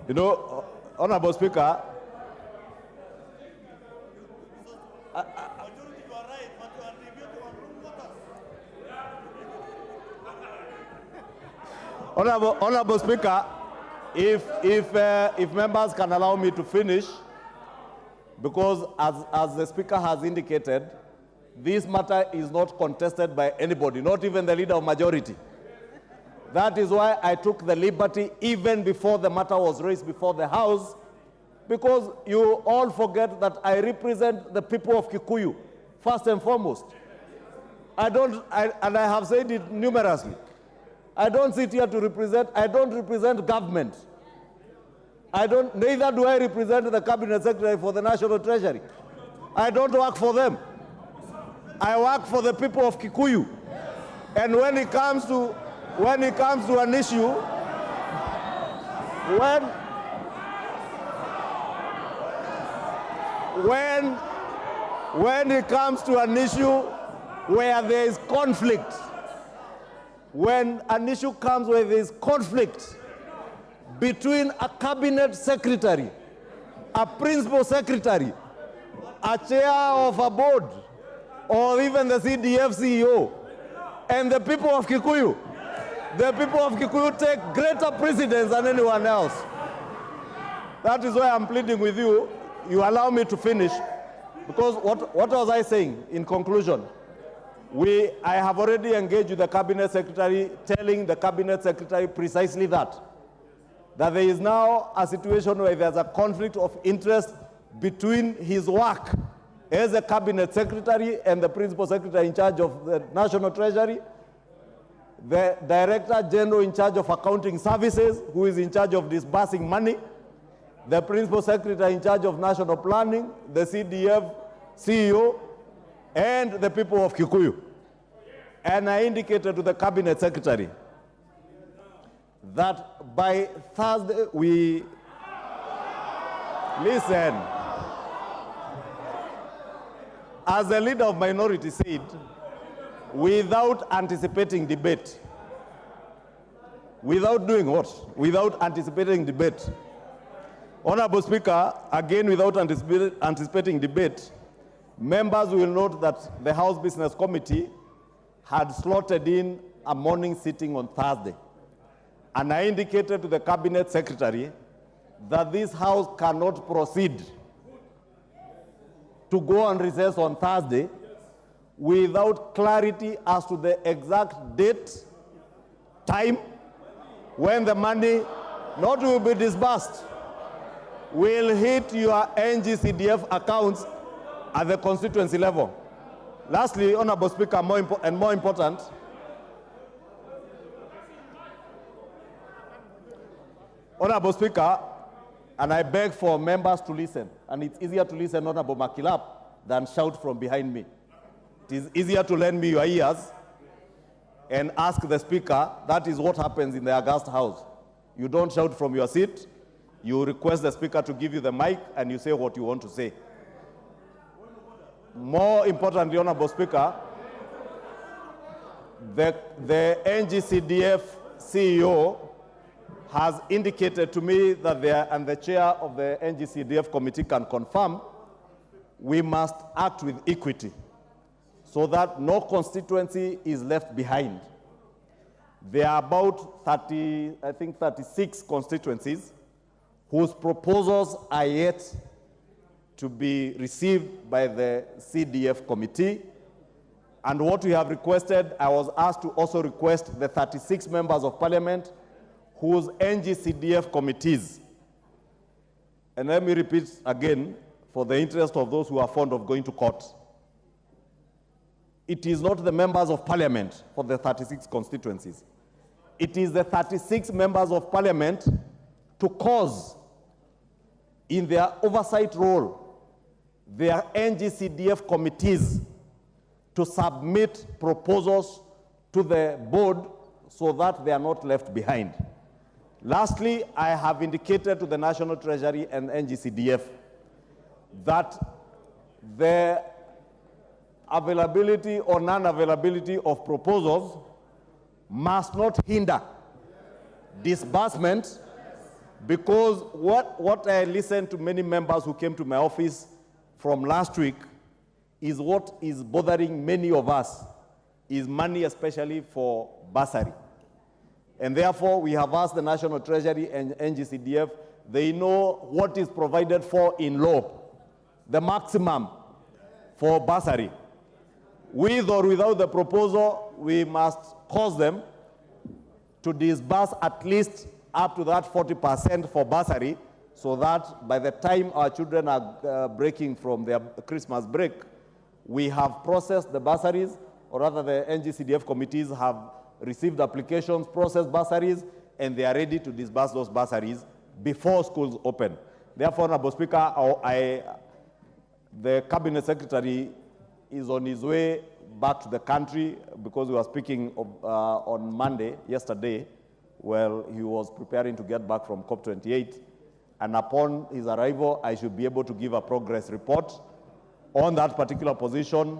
You know, Honorable Speaker, Honorable Speaker, if members can allow me to finish, because as the Speaker has indicated, this matter is not contested by anybody, not even the leader of majority. That is why I took the liberty even before the matter was raised before the House, because you all forget that I represent the people of Kikuyu, first and foremost. And I have said it numerously. I don't sit here to represent, I don't represent government. Neither do I represent the Cabinet Secretary for the National Treasury. I don't work for them. I work for the people of Kikuyu. And when it comes to an issue, when it comes to an issue where there is conflict, when an issue comes where there is conflict between a cabinet secretary, a principal secretary, a chair of a board, or even the CDF CEO, and the people of Kikuyu, the people of Kikuyu take greater precedence than anyone else. That is why I'm pleading with you, you allow me to finish, because what was I saying in conclusion? I have already engaged with the Cabinet Secretary, telling the Cabinet Secretary precisely that there is now a situation where there's a conflict of interest between his work as a Cabinet Secretary and the Principal Secretary in charge of the National Treasury, the Director General in charge of Accounting Services, who is in charge of disbursing money, the Principal Secretary in charge of National Planning, the CDF CEO, and the people of Kikuyu. And I indicated to the Cabinet Secretary that by Thursday listen, as the leader of minority said, without anticipating debate. Without doing what? Without anticipating debate. Honorable Speaker, again without anticipating debate, members will note that the House Business Committee had slotted in a morning sitting on Thursday. And I indicated to the Cabinet Secretary that this House cannot proceed to go on recess on Thursday without clarity as to the exact date, time, when the money not will be disbursed will hit your NGCDF accounts at the constituency level. Lastly, Honorable Speaker, more important, Honorable Speaker, and I beg for members to listen, and it's easier to listen, Honorable Makilap, than shout from behind me. It is easier to lend me your ears and ask the Speaker. That is what happens in the August House. You don't shout from your seat. You request the Speaker to give you the mic and you say what you want to say. More importantly, Honorable Speaker, the NGCDF CEO has indicated to me that and the chair of the NGCDF committee can confirm, we must act with equity so that no constituency is left behind. There are about 36 constituencies whose proposals are yet to be received by the CDF committee. And what we have requested, I was asked to also request the 36 members of parliament whose NGCDF committees. And let me repeat again, for the interest of those who are fond of going to court. It is not the members of parliament for the 36 constituencies. It is the 36 members of parliament to cause, in their oversight role, their NGCDF committees to submit proposals to the board so that they are not left behind. Lastly, I have indicated to the National Treasury and NGCDF that the availability or non-availability of proposals must not hinder disbursement Because what I listened to many members who came to my office from last week is what is bothering many of us, is money especially for bursary. And therefore, we have asked the National Treasury and NGCDF, they know what is provided for in law, the maximum for bursary. With or without the proposal, we must cause them to disburse at least up to that 40% for bursary, so that by the time our children are breaking from their Christmas break, we have processed the bursaries, or rather the NGCDF committees have received applications, processed bursaries, and they are ready to disburse those bursaries before schools open. Therefore, Honorable Speaker, the Cabinet Secretary is on his way back to the country, because we were speaking on Monday, yesterday, well, he was preparing to get back from COP28, and upon his arrival, I should be able to give a progress report on that particular position